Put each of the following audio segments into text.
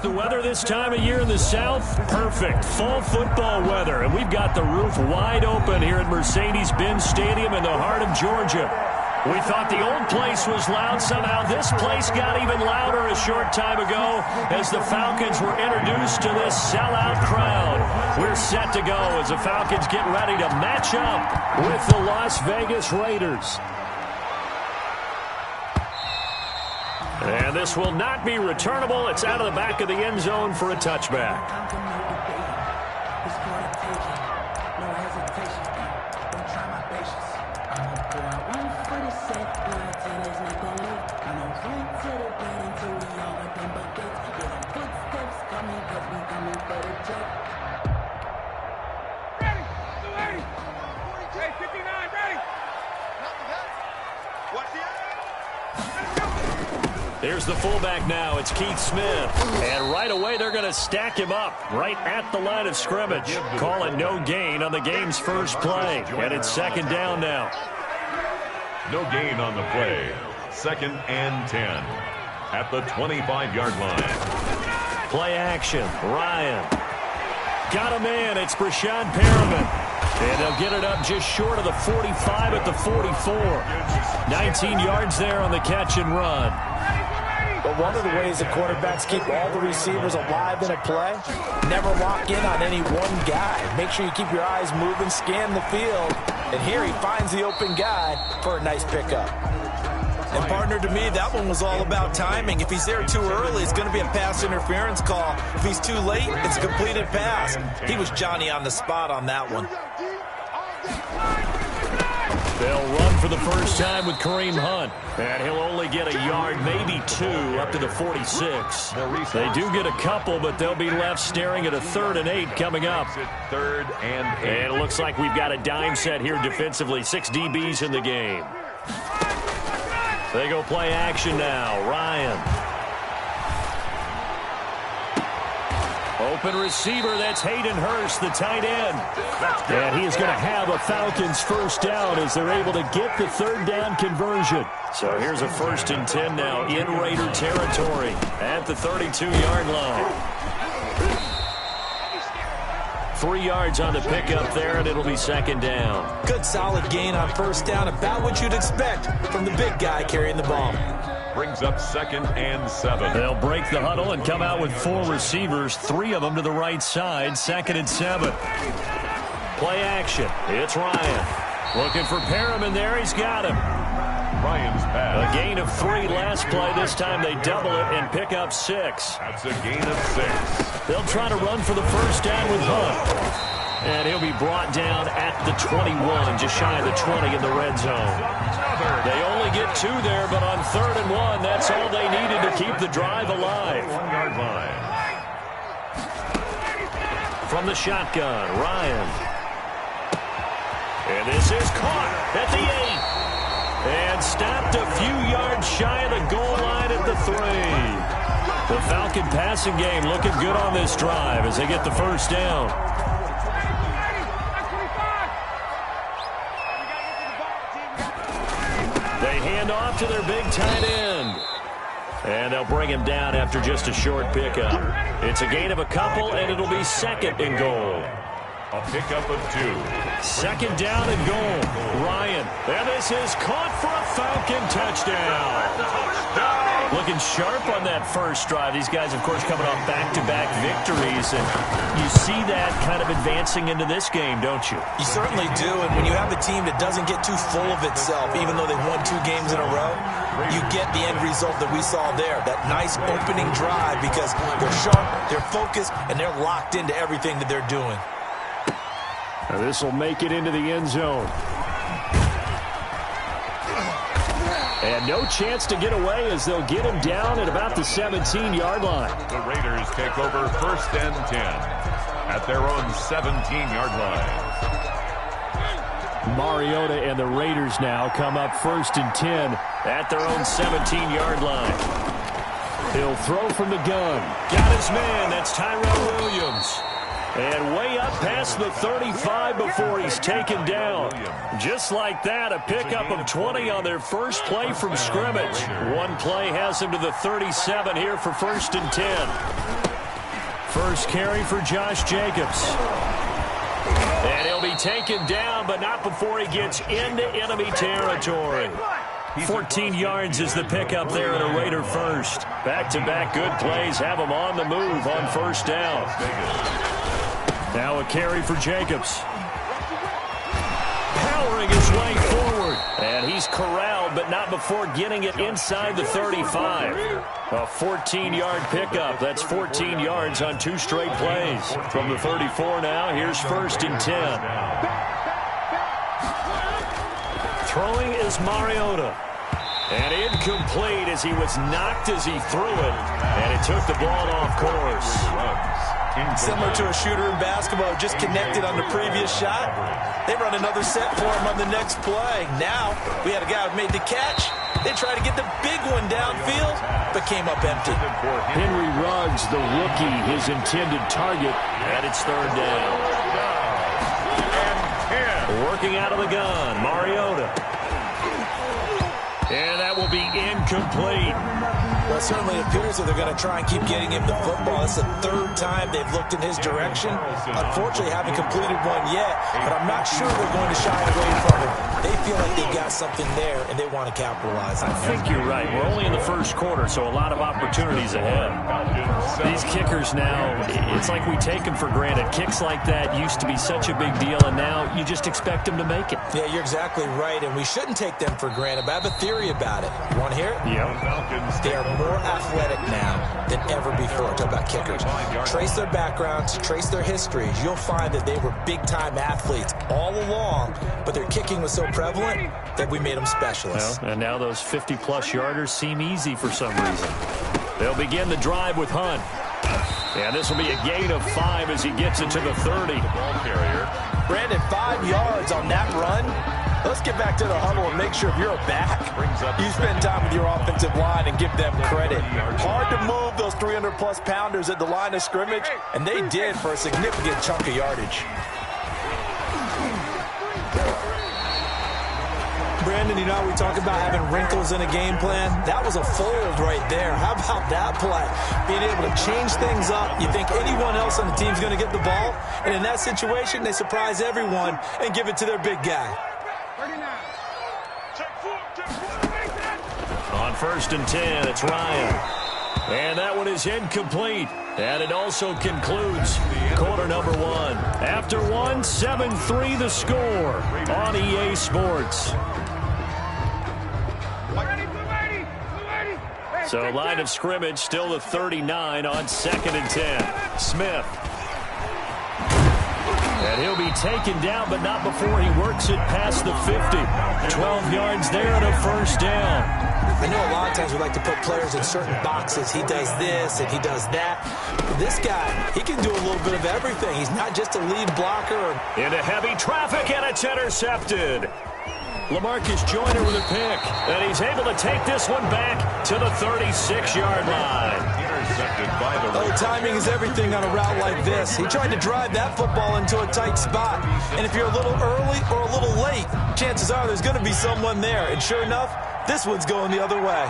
The weather this time of year in the South, perfect. Fall football weather. And we've got the roof wide open here at Mercedes-Benz Stadium in the heart of Georgia. We thought the old place was loud. Somehow this place got even louder a short time ago as the Falcons were introduced to this sellout crowd. We're set to go as the Falcons get ready to match up with the Las Vegas Raiders. And this will not be returnable. It's out of the back of the end zone for a touchback. Here's the fullback now. It's Keith Smith. And right away, they're going to stack him up right at the line of scrimmage. Call it no gain on the game's first play. And it's second down now. No gain on the play. 2nd and 10 at the 25-yard line. Play action. Ryan. Got a man. It's Brashad Perriman. And they'll get it up just short of the 45 at the 44. 19 yards there on the catch and run. But one of the ways that quarterbacks keep all the receivers alive in a play, never lock in on any one guy. Make sure you keep your eyes moving, scan the field. And here he finds the open guy for a nice pickup. And partner, to me, that one was all about timing. If he's there too early, it's going to be a pass interference call. If he's too late, it's a completed pass. He was Johnny on the spot on that one. They'll run for the first time with Kareem Hunt. And he'll only get a yard, maybe two, up to the 46. They do get a couple, but they'll be left staring at a 3rd and 8 coming up. 3rd and 8. And it looks like we've got a dime set here defensively. 6 DBs in the game. They go play action now. Ryan. Open receiver, that's Hayden Hurst, the tight end. And he is going to have a Falcons first down as they're able to get the 3rd down conversion. So here's a 1st and 10 now in Raider territory at the 32-yard line. 3 yards on the pickup there, and it'll be second down. Good solid gain on first down, about what you'd expect from the big guy carrying the ball. Brings up 2nd and 7. They'll break the huddle and come out with 4 receivers, 3 of them to the right side, 2nd and 7. Play action. It's Ryan. Looking for Perriman there. He's got him. Ryan's pass. A gain of 3 last play. This time they double it and pick up 6. That's a gain of 6. They'll try to run for the first down with Hunt. And he'll be brought down at the 21, just shy of the 20 in the red zone. They only get 2 there, but on 3rd and 1, that's all they needed to keep the drive alive. 1-yard line. From the shotgun, Ryan. And this is caught at the 8. And stopped a few yards shy of the goal line at the 3. The Falcon passing game looking good on this drive as they get the first down. They hand off to their big tight end. And they'll bring him down after just a short pickup. It's a gain of a couple, and it'll be 2nd and goal. A pickup of 2. 2nd down and goal. Ryan. And this is caught for a Falcon touchdown. Looking sharp on that first drive. These guys, of course, coming off back-to-back victories. And you see that kind of advancing into this game, don't you? You certainly do. And when you have a team that doesn't get too full of itself, even though they've won 2 games in a row, you get the end result that we saw there. That nice opening drive because they're sharp, they're focused, and they're locked into everything that they're doing. Now this will make it into the end zone. And no chance to get away as they'll get him down at about the 17-yard line. The Raiders take over 1st and 10 at their own 17-yard line. Mariota and the Raiders now come up 1st and 10 at their own 17-yard line. He'll throw from the gun. Got his man. That's Tyrell Williams. And way up past the 35 before he's taken down. Just like that, a pickup of 20 on their first play from scrimmage. One play has him to the 37 here for 1st and 10. First carry for Josh Jacobs. And he'll be taken down, but not before he gets into enemy territory. 14 yards is the pickup there and a Raider first. Back-to-back good plays have him on the move on first down. Now a carry for Jacobs. Powering his way forward. And he's corralled, but not before getting it inside the 35. A 14-yard pickup. That's 14 yards on 2 straight plays. From the 34 now, here's first and 10. Throwing is Mariota. And incomplete as he was knocked as he threw it. And it took the ball off course. Similar to a shooter in basketball, just connected on the previous shot. They run another set for him on the next play. Now, we had a guy who made the catch. They tried to get the big one downfield, but came up empty. Henry Ruggs, the rookie, his intended target, and it's third down. Working out of the gun, Mariota. And that will be incomplete. Well, it certainly appears that they're going to try and keep getting him the football. It's the third time they've looked in his direction. Unfortunately, haven't completed one yet, but I'm not sure they're going to shy away from it. They feel like they've got something there, and they want to capitalize on it. I think you're right. We're only in the first quarter, so a lot of opportunities ahead. These kickers now, it's like we take them for granted. Kicks like that used to be such a big deal, and now you just expect them to make it. Yeah, you're exactly right, and we shouldn't take them for granted, but I have a theory about it. You want to hear it? Yeah. They are more athletic now than ever before. Talk about kickers. Trace their backgrounds, trace their histories. You'll find that they were big-time athletes all along, but their kicking was so prevalent that we made them specialists. Well, and now those 50-plus yarders seem easy for some reason. They'll begin the drive with Hunt. And this will be a gain of 5 as he gets it to the 30. Ball carrier. Brandon, 5 yards on that run. Let's get back to the huddle and make sure if you're a back, you spend time with your offensive line and give them credit. Hard to move those 300-plus pounders at the line of scrimmage, and they did for a significant chunk of yardage. Brandon, you know how we talk about having wrinkles in a game plan? That was a fold right there. How about that play? Being able to change things up. You think anyone else on the team's going to get the ball? And in that situation, they surprise everyone and give it to their big guy. On first and 10, it's Ryan. And that one is incomplete. And it also concludes quarter number 1. After 1, 7-3 the score on EA Sports. So line of scrimmage still the 39 on 2nd and 10. Smith. And he'll be taken down, but not before he works it past the 50. 12 yards there and a first down. I know a lot of times we like to put players in certain boxes. He does this and he does that. But this guy, he can do a little bit of everything. He's not just a lead blocker. Into heavy traffic, and it's intercepted. LaMarcus Joyner with a pick, and he's able to take this one back to the 36-yard line. Intercepted by the Oh, timing is everything on a route like this. He tried to drive that football into a tight spot. And if you're a little early or a little late, chances are there's going to be someone there. And sure enough, this one's going the other way.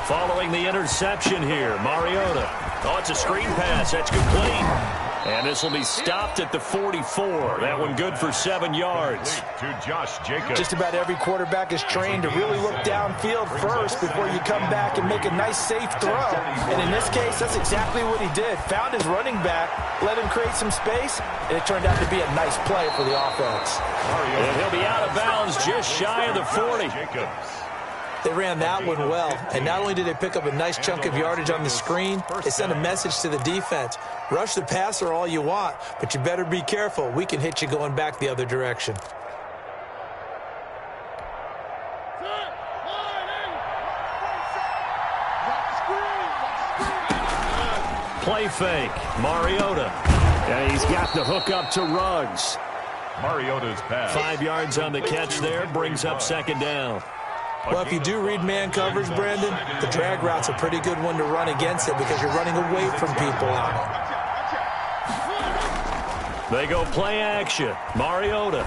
Following the interception here, Mariota. Oh, it's a screen pass. That's complete. And this will be stopped at the 44. That one good for 7 yards. To Josh Jacobs. Just about every quarterback is trained to really look downfield first before you come back and make a nice, safe throw. And in this case, that's exactly what he did. Found his running back, let him create some space, and it turned out to be a nice play for the offense. And he'll be out of bounds just shy of the 40. They ran that one well, and not only did they pick up a nice chunk of yardage on the screen, they sent a message to the defense. Rush the passer all you want, but you better be careful. We can hit you going back the other direction. Play fake, Mariota. And he's got the hook up to Ruggs. Mariota's pass. 5 yards on the catch there, brings up 2nd down. Well, if you do read man coverage, Brandon, the drag route's a pretty good one to run against it because you're running away from people on it. They go play action. Mariota.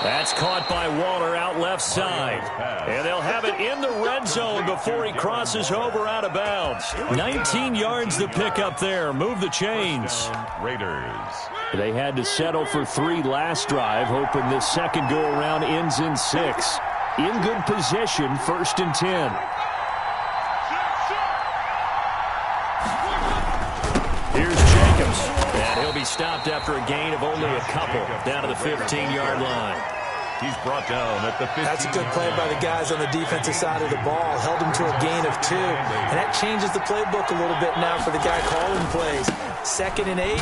That's caught by Waller out left side. And they'll have it in the red zone before he crosses over out of bounds. 19 yards the pick up there. Move the chains. Raiders. They had to settle for 3 last drive, hoping this second go-around ends in 6. In good position, 1st and 10. Here's Jacobs, and he'll be stopped after a gain of only a couple, down to the 15-yard line. He's brought down at the 15. That's a good play by the guys on the defensive side of the ball. Held him to a gain of 2. And that changes the playbook a little bit now for the guy calling plays. 2nd and 8.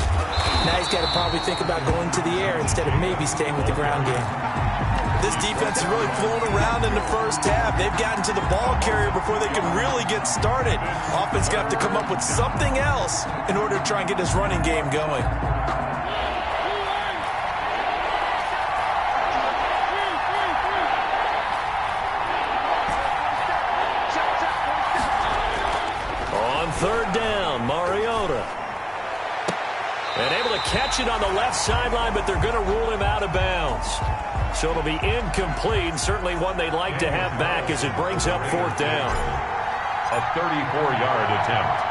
Now he's got to probably think about going to the air instead of maybe staying with the ground game. This defense is really flown around in the first half. They've gotten to the ball carrier before they can really get started. Offense got to come up with something else in order to try and get this running game going. On 3rd down, Mariota. And able to catch it on the left sideline, but they're going to rule him out of bounds. So it'll be incomplete, certainly one they'd like to have back as it brings up 4th down. A 34-yard attempt.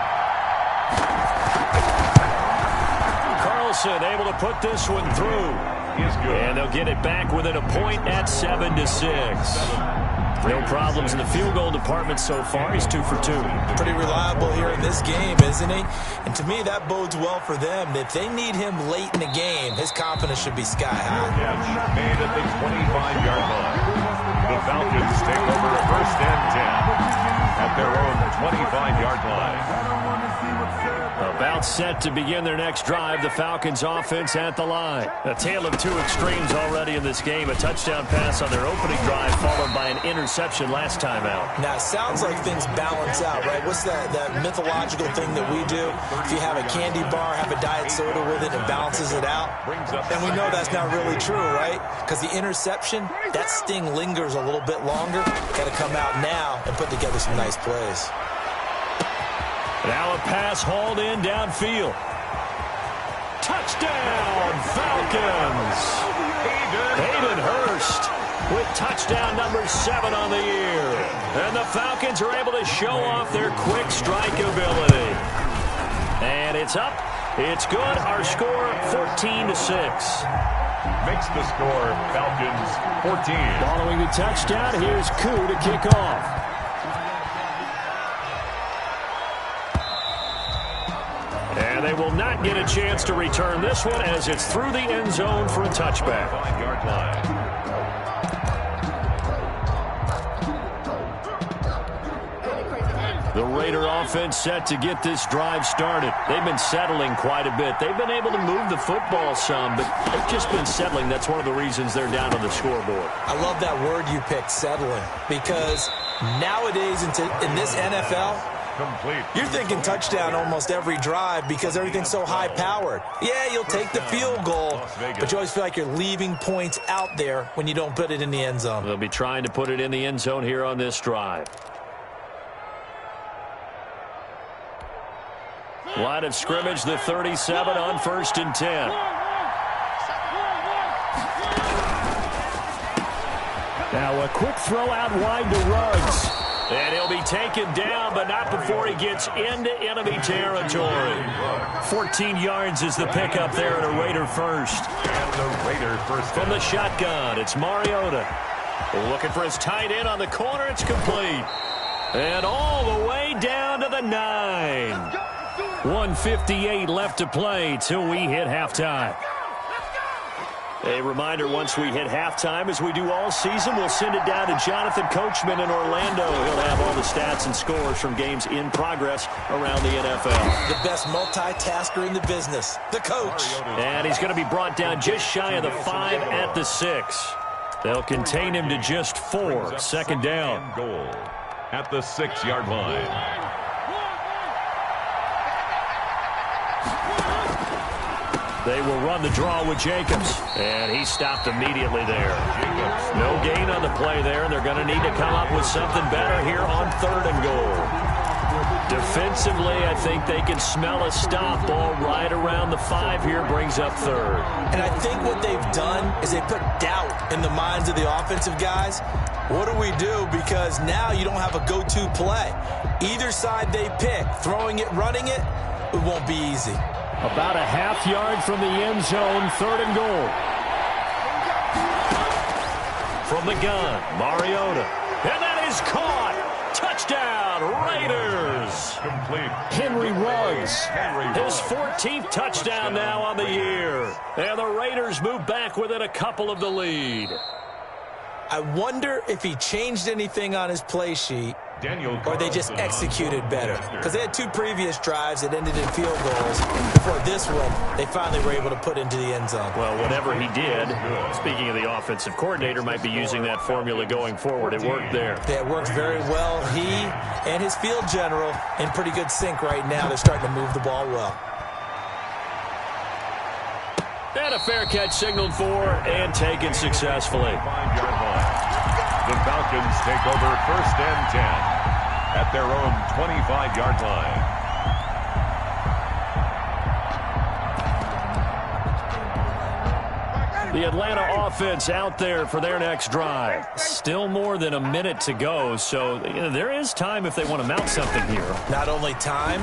Carlson able to put this one through. Is good. And they'll get it back within a point at 7-6. No problems in the field goal department so far. He's 2 for 2. Pretty reliable here in this game, isn't he? And to me, that bodes well for them. If they need him late in the game, his confidence should be sky high. Catch made at the 25-yard line. The Falcons take over 1st and 10 at their own 25-yard line. About set to begin their next drive. The Falcons offense at the line. A tale of 2 extremes already in this game. A touchdown pass on their opening drive followed by an interception last time out. Now, it sounds like things balance out, right? What's that mythological thing that we do? If you have a candy bar, have a diet soda with it, it balances it out. And we know that's not really true, right? Because the interception, that sting lingers a little bit longer. Got to come out now and put together some nice plays. Now a pass hauled in downfield. Touchdown, Falcons! Hayden Hurst with touchdown number 7 on the year. And the Falcons are able to show off their quick strike ability. And it's up. It's good. Our score, 14-6. Makes the score Falcons 14. Following the touchdown, here's Koo to kick off. And they will not get a chance to return this one as it's through the end zone for a touchback. 5-yard line. The Raider offense set to get this drive started. They've been settling quite a bit. They've been able to move the football some, but they've just been settling. That's one of the reasons they're down on the scoreboard. I love that word you picked, settling, because nowadays in this NFL, Complete. you're thinking touchdown almost every drive because everything's so high-powered. Yeah, you'll take the field goal, but you always feel like you're leaving points out there when you don't put it in the end zone. They'll be trying to put it in the end zone here on this drive. Line of scrimmage, the 37 on 1st and 10. Now a quick throw out wide to Ruggs. And he'll be taken down, but not before he gets into enemy territory. 14 yards is the pickup there at a Raider first. And the Raider first. From the shotgun, it's Mariota. Looking for his tight end on the corner. It's complete. And all the way down to the 9. 1:58 left to play till we hit halftime. A reminder, once we hit halftime, as we do all season, we'll send it down to Jonathan Coachman in Orlando. He'll have all the stats and scores from games in progress around the NFL. The best multitasker in the business, the coach. And he's going to be brought down just shy of the 5 at the 6. They'll contain him to just 4. 2nd down. Goal at the 6-yard line. They will run the draw with Jacobs. And he stopped immediately there. No gain on the play there, and they're going to need to come up with something better here on 3rd and goal. Defensively, I think they can smell a stop. Ball right around the 5 here, brings up third. And I think what they've done is they put doubt in the minds of the offensive guys. What do we do? Because now you don't have a go-to play. Either side they pick, throwing it, running it, it won't be easy. About a half yard from the end zone, 3rd and goal. From the gun, Mariota. And that is caught. Touchdown, Raiders. Complete. Henry Ruggs. His 14th touchdown now on the year. And the Raiders move back within a couple of the lead. I wonder if he changed anything on his play sheet or they just executed better. Because they had 2 previous drives that ended in field goals. Before this one, they finally were able to put into the end zone. Well, whatever he did, speaking of the offensive coordinator, might be using that formula going forward. It worked there. Yeah, it worked very well. He and his field general in pretty good sync right now. They're starting to move the ball well. And a fair catch signaled for and taken successfully. The Falcons take over 1st and 10 at their own 25-yard line. The Atlanta offense out there for their next drive. Still more than a minute to go, so there is time if they want to mount something here. Not only time,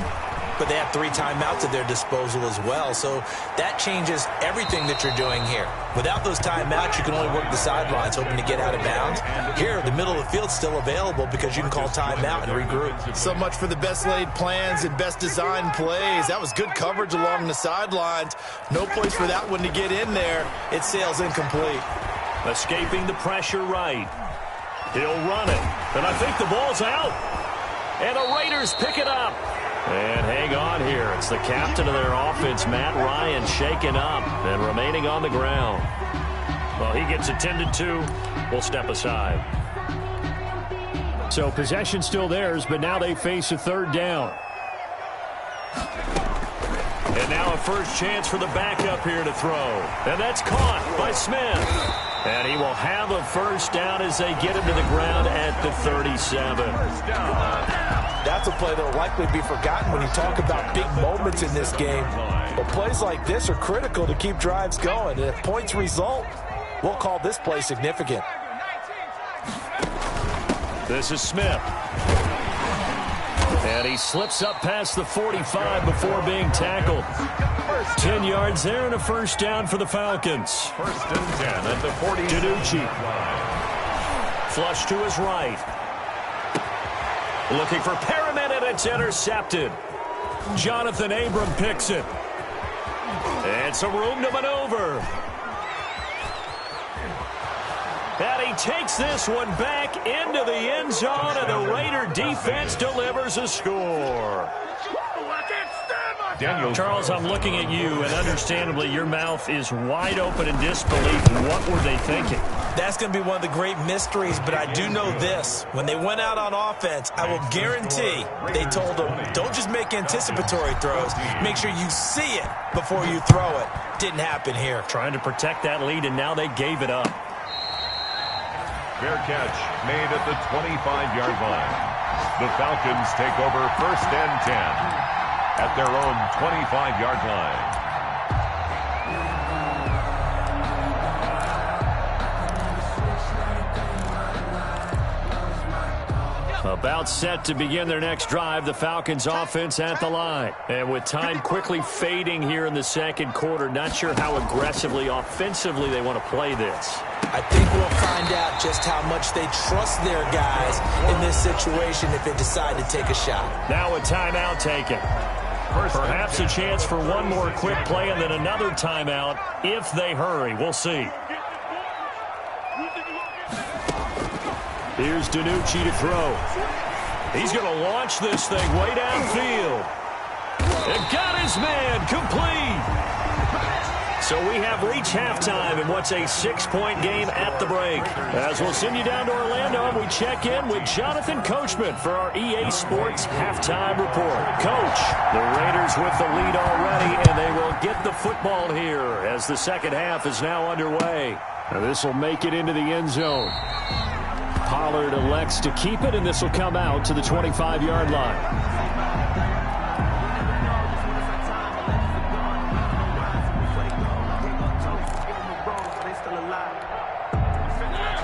but they have 3 timeouts at their disposal as well. So that changes everything that you're doing here. Without those timeouts, you can only work the sidelines, hoping to get out of bounds. Here, the middle of the field's still available because you can call timeout and regroup. So much for the best laid plans and best designed plays. That was good coverage along the sidelines. No place for that one to get in there. It sails incomplete. Escaping the pressure right. He'll run it. And I think the ball's out. And the Raiders pick it up. And hang on here. It's the captain of their offense, Matt Ryan, shaken up and remaining on the ground. Well, he gets attended to. We'll step aside. So possession still theirs, but now they face a 3rd down. And now a first chance for the backup here to throw. And that's caught by Smith. And he will have a first down as they get him to the ground at the 37. That's a play that will likely be forgotten when you talk about big moments in this game. But plays like this are critical to keep drives going. And if points result, we'll call this play significant. This is Smith. And he slips up past the 45 before being tackled. 10 yards there and a first down for the Falcons. 1st and 10 at the 40. DiNucci. Flush to his right. Looking for Perriman, and it's intercepted. Jonathan Abram picks it. And some room to maneuver. And he takes this one back into the end zone, and the Raider defense delivers a score. Charles, I'm looking at you, and understandably your mouth is wide open in disbelief. What were they thinking? That's going to be one of the great mysteries, but I do know this. When they went out on offense, I will guarantee they told them, don't just make anticipatory throws. Make sure you see it before you throw it. Didn't happen here. Trying to protect that lead, and now they gave it up. Fair catch made at the 25-yard line. The Falcons take over 1st and 10 at their own 25-yard line. About set to begin their next drive, the Falcons offense at the line. And with time quickly fading here in the 2nd quarter, not sure how aggressively, offensively they want to play this. I think we'll find out just how much they trust their guys in this situation if they decide to take a shot. Now a timeout taken. Perhaps a chance for one more quick play and then another timeout if they hurry. We'll see. Here's DiNucci to throw. He's going to launch this thing way downfield. And got his man complete. So we have reached halftime in what's a 6-point game at the break. As we'll send you down to Orlando, and we check in with Jonathan Coachman for our EA Sports Halftime Report. Coach, the Raiders with the lead already, and they will get the football here as the second half is now underway. Now this will make it into the end zone. Pollard elects to keep it, and this will come out to the 25-yard line.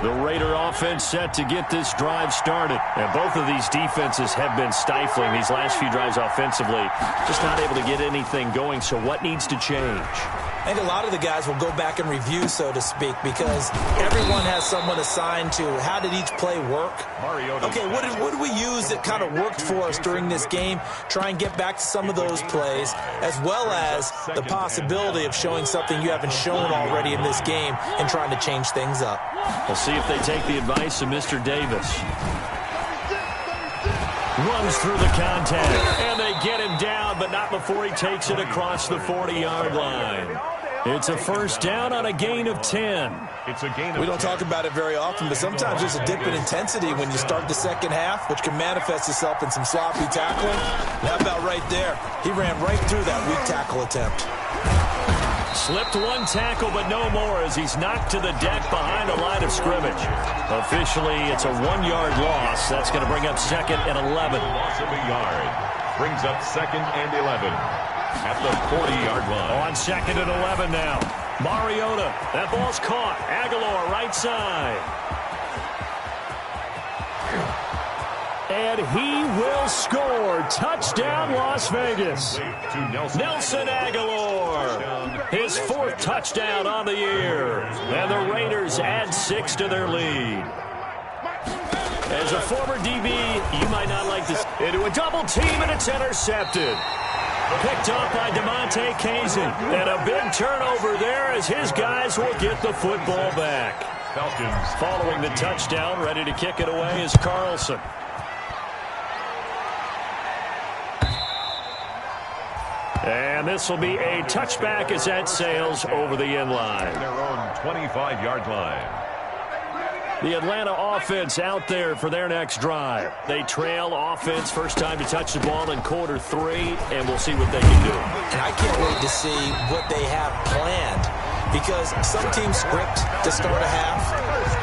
The Raider offense set to get this drive started. And both of these defenses have been stifling these last few drives offensively. Just not able to get anything going. So what needs to change? I think a lot of the guys will go back and review, so to speak, because everyone has someone assigned to how did each play work. Okay, what did we use that kind of worked for us during this game? Try and get back to some of those plays, as well as the possibility of showing something you haven't shown already in this game and trying to change things up. We'll see if they take the advice of Mr. Davis. Runs through the contact, and they get him down, but not before he takes it across the 40-yard line. It's a first down on a gain of 10. We don't talk about it very often, but sometimes there's a dip in intensity when you start the second half, which can manifest itself in some sloppy tackling. And how about right there? He ran right through that weak tackle attempt. Slipped one tackle, but no more as he's knocked to the deck behind the line of scrimmage. Officially, it's a 1-yard loss. That's going to bring up second and 11. Loss of a yard. Brings up second and 11 at the 40-yard line. On second and 11 now. Mariota. That ball's caught. Aguilar right side. And he will score. Touchdown, Las Vegas. Nelson Aguilar. His 4th touchdown on the year. And the Raiders add 6 to their lead. As a former DB, you might not like this. Into a double team, and it's intercepted. Picked off by DeMonte Casey. And a big turnover there as his guys will get the football back. Falcons. Following the touchdown, ready to kick it away is Carlson. And this will be a touchback as that sails over the end line. Their own 25-yard line. The Atlanta offense out there for their next drive. They trail offense, first time to touch the ball in quarter 3, and we'll see what they can do. And I can't wait to see what they have planned, because some teams script to start a half.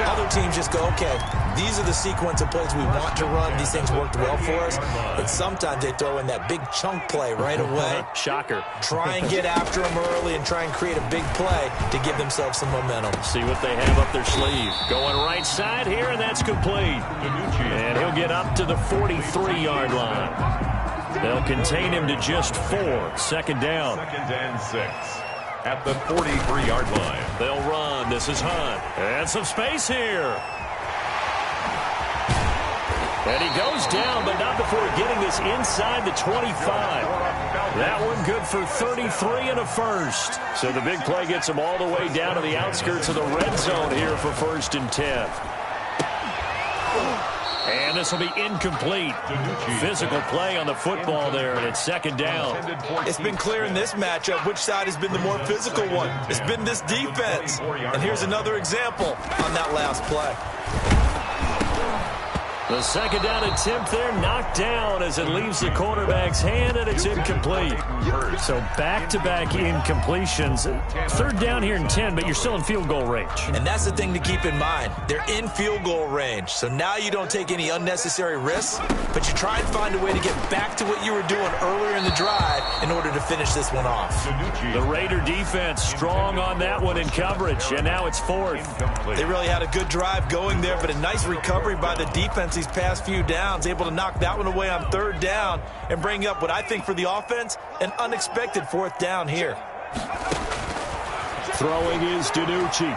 Other teams just go, okay, these are the sequence of plays we want to run. These things worked well for us. But sometimes they throw in that big chunk play right away. Shocker. Try and get after them early and try and create a big play to give themselves some momentum. See what they have up their sleeve. Going right side here, and that's complete. And he'll get up to the 43-yard line. They'll contain him to just 4. Second down. Second and 6. At the 43-yard line. They'll run. This is Hunt. And some space here. And he goes down, but not before getting this inside the 25. That one good for 33 and a first. So the big play gets him all the way down to the outskirts of the red zone here for 1st and 10. And this will be incomplete. Physical play on the football there, and it's second down. It's been clear in this matchup which side has been the more physical one. It's been this defense. And here's another example on that last play. The second down attempt there knocked down as it leaves the quarterback's hand, and it's incomplete. So back-to-back incompletions. 3rd down here and 10, but you're still in field goal range. And that's the thing to keep in mind. They're in field goal range. So now you don't take any unnecessary risks, but you try and find a way to get back to what you were doing earlier in the drive in order to finish this one off. The Raider defense strong on that one in coverage, and now it's 4th. They really had a good drive going there, but a nice recovery by the defense these past few downs, able to knock that one away on 3rd down and bring up what I think for the offense, an unexpected 4th down here. Throwing is DiNucci.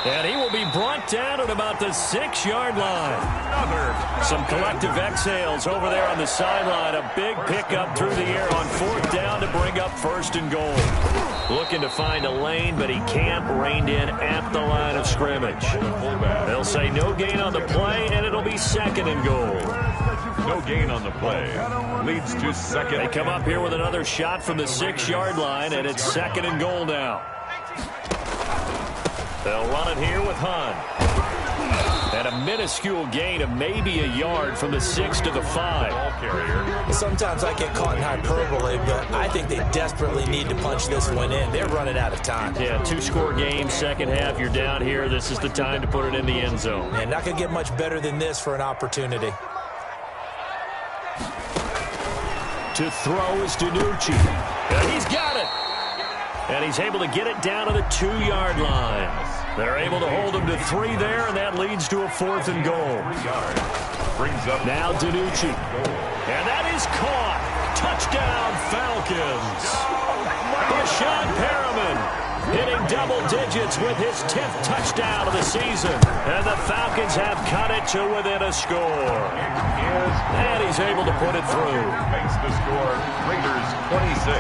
And he will be brought down at about the 6-yard line. Some collective exhales over there on the sideline. A big pickup through the air on 4th down to bring up 1st and goal. Looking to find a lane, but he can't. Reined in at the line of scrimmage. They'll say no gain on the play, and it'll be 2nd and goal. No gain on the play. Leads to second. They come up here with another shot from the 6-yard line, and it's 2nd and goal now. They'll run it here with Hunt. And a minuscule gain of maybe a yard from the 6 to the 5. Ball carrier. Sometimes I get caught in hyperbole, but I think they desperately need to punch this one in. They're running out of time. Yeah, 2-score game, second half, you're down here. This is the time to put it in the end zone. And not going to get much better than this for an opportunity. To throw is DiNucci. And he's got it. And he's able to get it down to the 2-yard line. They're able to hold him to 3 there, and that leads to a 4th and goal. Brings up now DiNucci. And that is caught. Touchdown, Falcons. Rashawn Perriman hitting double digits with his 10th touchdown of the season. And the Falcons have cut it to within a score. And he's able to put it through. Makes the score Raiders 26.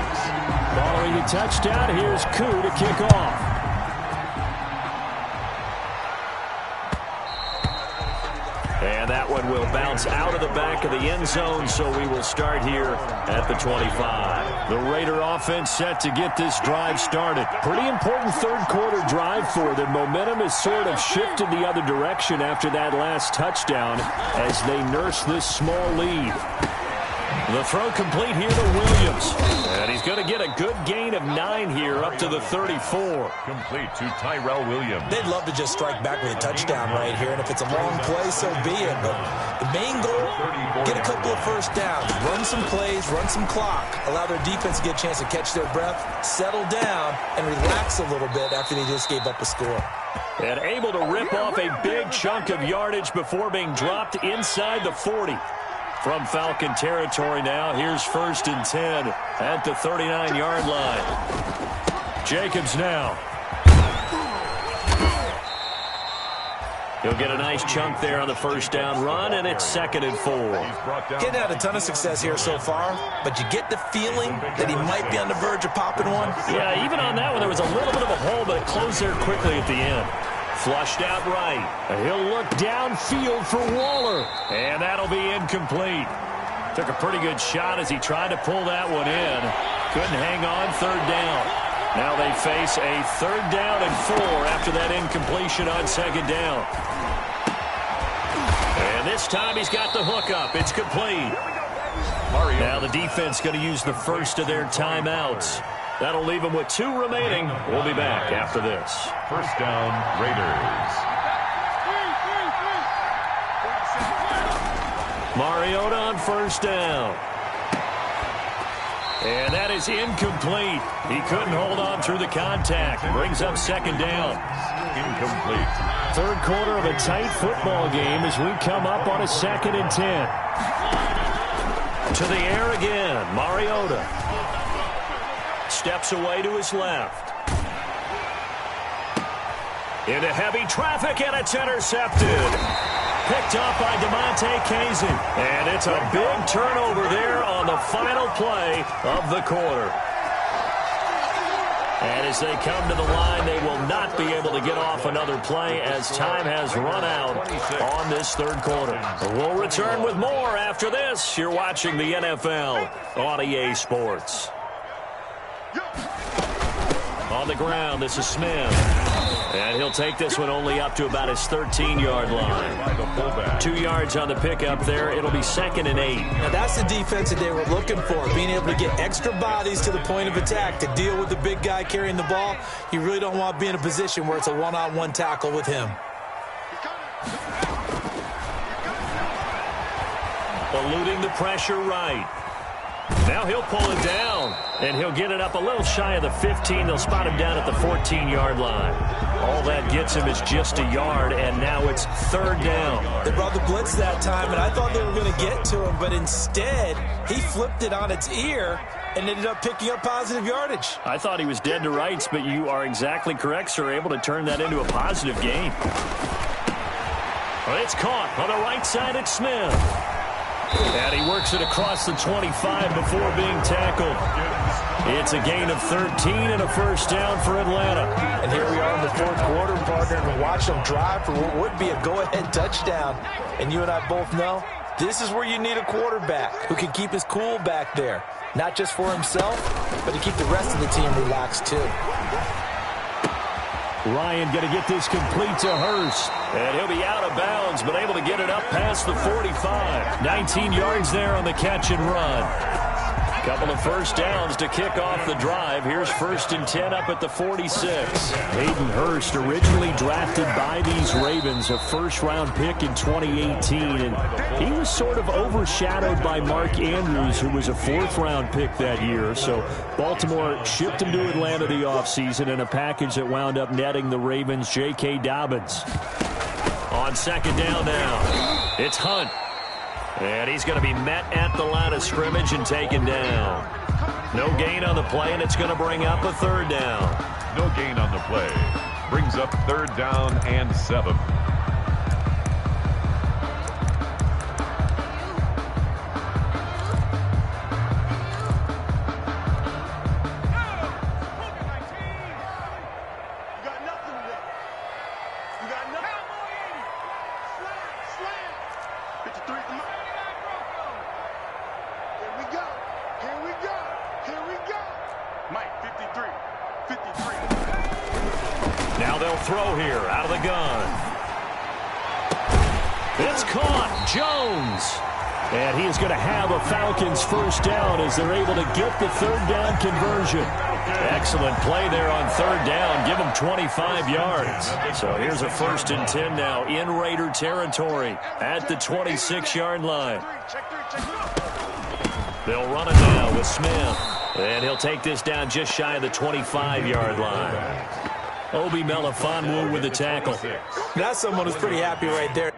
Following the touchdown, here's Koo to kick off. And that one will bounce out of the back of the end zone, so we will start here at the 25. The Raider offense set to get this drive started. Pretty important third-quarter drive for them. Momentum has sort of shifted the other direction after that last touchdown as they nurse this small lead. The throw complete here to Williams. And he's going to get a good gain of 9 here up to the 34. Complete to Tyrell Williams. They'd love to just strike back with a touchdown right here, and if it's a long play, so be it. But the main goal, get a couple of first downs, run some plays, run some clock, allow their defense to get a chance to catch their breath, settle down, and relax a little bit after they just gave up a score. And able to rip off a big chunk of yardage before being dropped inside the 40. From Falcon territory now, here's 1st and 10 at the 39-yard line. Jacobs now. He'll get a nice chunk there on the first down run, and it's 2nd and 4. Getting had a ton of success here so far, but you get the feeling that he might be on the verge of popping one. Yeah, even on that one, there was a little bit of a hole, but it closed there quickly at the end. Flushed out right. He'll look downfield for Waller. And that'll be incomplete. Took a pretty good shot as he tried to pull that one in. Couldn't hang on, 3rd down. Now they face a 3rd down and 4 after that incompletion on 2nd down. And this time he's got the hook up. It's complete. Now the defense going to use the first of their timeouts. That'll leave them with 2 remaining. We'll be back after this. First down, Raiders. Mariota on 1st down. And that is incomplete. He couldn't hold on through the contact. Brings up 2nd down. Incomplete. 3rd quarter of a tight football game as we come up on a 2nd and 10. To the air again. Mariota. Steps away to his left. Into heavy traffic, and it's intercepted. Picked up by DeMonte Casey. And it's a big turnover there on the final play of the quarter. And as they come to the line, they will not be able to get off another play as time has run out on this 3rd quarter. We'll return with more after this. You're watching the NFL on EA Sports. On the ground, this is Smith. And he'll take this one only up to about his 13-yard line. 2 yards on the pickup there. It'll be 2nd and 8. Now that's the defense that they were looking for, being able to get extra bodies to the point of attack to deal with the big guy carrying the ball. You really don't want to be in a position where it's a one-on-one tackle with him. Eluding the pressure right. Now he'll pull it down, and he'll get it up a little shy of the 15. They'll spot him down at the 14-yard line. All that gets him is just a yard, and now it's 3rd down. They brought the blitz that time, and I thought they were going to get to him, but instead he flipped it on its ear and ended up picking up positive yardage. I thought he was dead to rights, but you are exactly correct, sir. Able to turn that into a positive gain. Well, it's caught on the right side. It's Smith. And he works it across the 25 before being tackled. It's a gain of 13 and a 1st down for Atlanta. And here we are in the 4th quarter, partner, and watch them drive for what would be a go-ahead touchdown. And you and I both know this is where you need a quarterback who can keep his cool back there. Not just for himself, but to keep the rest of the team relaxed too. Ryan going to get this complete to Hurst. And he'll be out of bounds, but able to get it up past the 45. 19 yards there on the catch and run. Couple of first downs to kick off the drive. Here's 1st and 10 up at the 46. Hayden Hurst, originally drafted by these Ravens, a first-round pick in 2018. And he was sort of overshadowed by Mark Andrews, who was a 4th-round pick that year. So Baltimore shipped him to Atlanta the offseason in a package that wound up netting the Ravens J.K. Dobbins. On 2nd down now, it's Hunt. And he's going to be met at the line of scrimmage and taken down. No gain on the play, and it's going to bring up a 3rd down. No gain on the play. Brings up 3rd down and 7. Now they'll throw here out of the gun. It's caught. Jones. And he is going to have a Falcons 1st down as they're able to get the 3rd down conversion. Excellent play there on 3rd down. Give them 25 yards. So here's a 1st and 10 now in Raider territory at the 26-yard line. They'll run it now with Smith. And he'll take this down just shy of the 25-yard line. Obi Melifonwu with the tackle. That's someone who's pretty happy right there.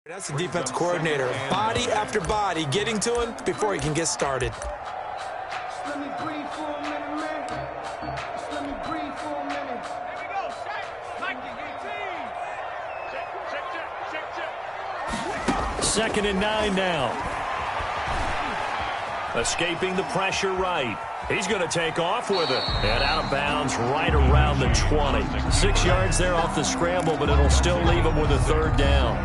That's the defense coordinator. Body after body getting to him before he can get started. Let me breathe for a minute, man. Just let me breathe for a minute. Here we go, check. Mike, check. 2nd and 9 now. Escaping the pressure right. He's going to take off with it. And out of bounds right around the 20. 6 yards there off the scramble, but it'll still leave him with a 3rd down.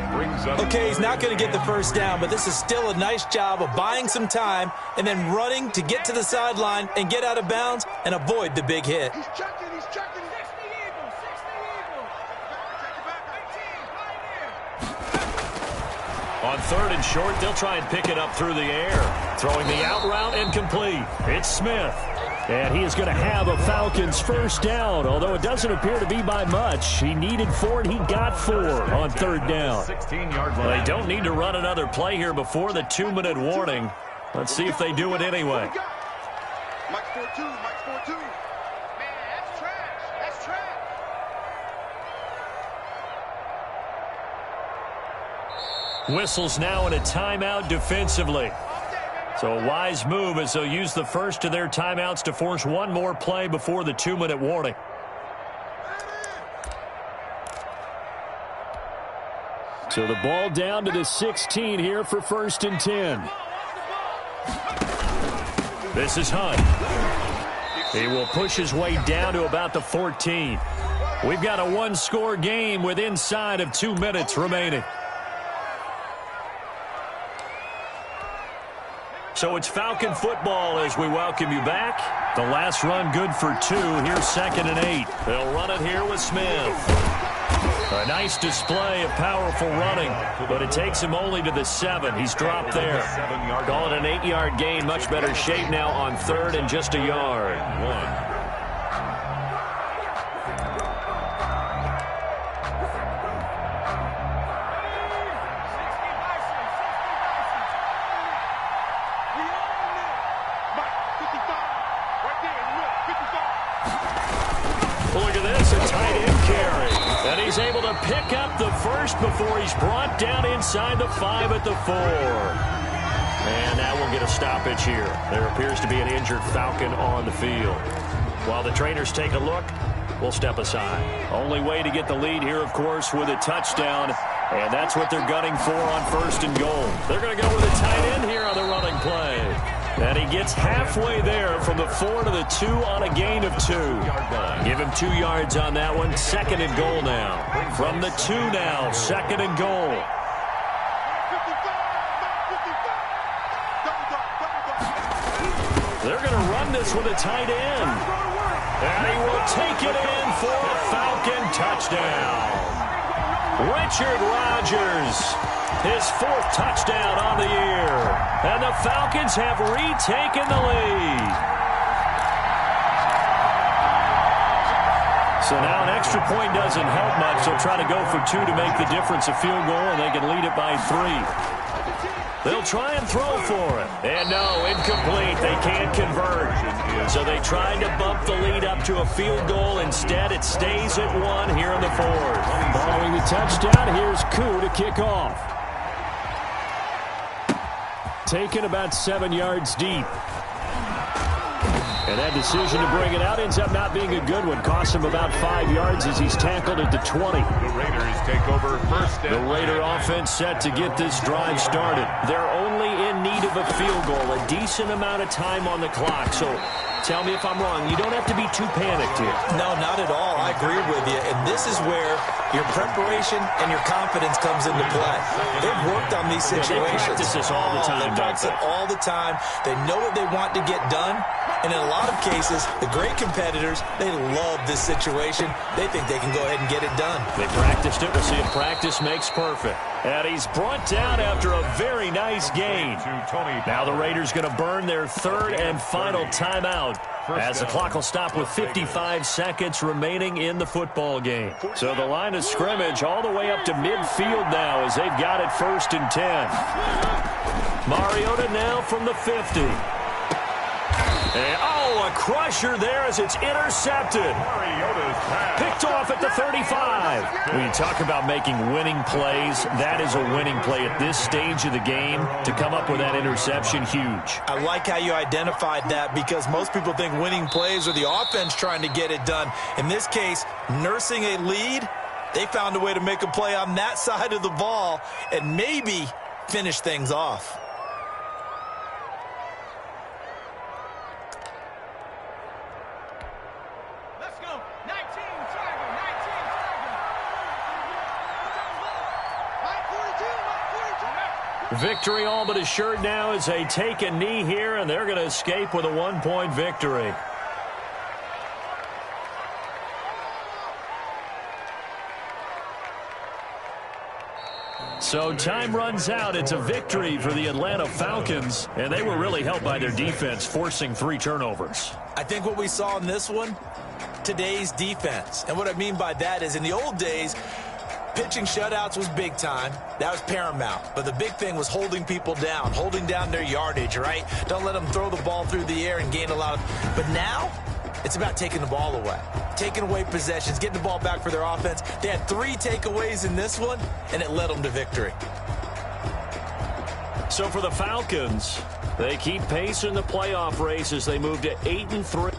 Okay, he's not going to get the 1st down, but this is still a nice job of buying some time and then running to get to the sideline and get out of bounds and avoid the big hit. He's checking, he's checking. 60 Eagles, 60 Eagles. Take it back, 18, right here. On 3rd and short, they'll try and pick it up through the air. Throwing the out route and complete. It's Smith. And he is going to have a Falcons 1st down, although it doesn't appear to be by much. He needed 4 and he got 4 on 3rd down. 16-yard line. They don't need to run another play here before the 2-minute warning. Let's see if they do it anyway. Mike's 4-2, Mike's 4-2. Man, that's trash. That's trash. Whistles now in a timeout defensively. So a wise move as they'll use the first of their timeouts to force one more play before the 2-minute warning. So the ball down to the 16 here for 1st and 10. This is Hunt. He will push his way down to about the 14. We've got a one-score game with inside of 2 minutes remaining. So it's Falcon football as we welcome you back. The last run good for 2. Here's 2nd and 8. They'll run it here with Smith. A nice display of powerful running, but it takes him only to the 7. He's dropped there. Call it an 8-yard gain. Much better shape now on 3rd and just a yard. 1. Look at this, a tight end carry. And he's able to pick up the first before he's brought down inside the 5 at the 4. And now we'll get a stoppage here. There appears to be an injured Falcon on the field. While the trainers take a look, we'll step aside. Only way to get the lead here, of course, with a touchdown. And that's what they're gunning for on 1st and goal. They're going to go with a tight end here on the running play. And he gets halfway there from the 4 to the 2 on a gain of 2. Give him 2 yards on that one. 2nd and goal now. From the 2 now, 2nd and goal. They're going to run this with a tight end. And he will take it in for a Falcon touchdown. Richard Rodgers, his 4th touchdown on the year. And the Falcons have retaken the lead. So now an extra point doesn't help much. They'll try to go for 2 to make the difference a field goal, and they can lead it by 3. They'll try and throw for it. And no, incomplete. They can't convert. So they tried to bump the lead up to a field goal. Instead, it stays at 1 here in the 4th. Following the touchdown, here's Koo to kick off. Taken about 7 yards deep. And that decision to bring it out ends up not being a good one. Cost him about 5 yards as he's tackled at the 20. The Raiders take over first. The Raider offense set to get this drive started. They're only in need of a field goal, a decent amount of time on the clock. So tell me if I'm wrong. You don't have to be too panicked here. No, not at all. I agree with you. And this is where your preparation and your confidence comes into play. They've worked on these situations. They practice this all the time. They practice it all the time. They know what they want to get done. And in a lot of cases, the great competitors, they love this situation. They think they can go ahead and get it done. They practiced it. We'll see if practice makes perfect. And he's brought down after a very nice gain. Now the Raiders going to burn their 3rd and final timeout as the clock will stop with 55 seconds remaining in the football game. So the line of scrimmage all the way up to midfield now as they've got it 1st and 10. Mariota now from the 50. And, oh, a crusher there as it's intercepted. Picked off at the 35. When you talk about making winning plays, that is a winning play at this stage of the game. To come up with that interception, huge. I like how you identified that because most people think winning plays are the offense trying to get it done. In this case, nursing a lead, they found a way to make a play on that side of the ball and maybe finish things off. Victory all but assured now as they take a knee here, and they're going to escape with a 1-point victory. So time runs out. It's a victory for the Atlanta Falcons, and they were really helped by their defense, forcing 3 turnovers. I think what we saw in this one, today's defense. And what I mean by that is in the old days, pitching shutouts was big time. That was paramount. But the big thing was holding people down, holding down their yardage, right? Don't let them throw the ball through the air and gain a lot of... But now, it's about taking the ball away. Taking away possessions, getting the ball back for their offense. They had 3 takeaways in this one, and it led them to victory. So for the Falcons, they keep pace in the playoff race as they move to 8-3.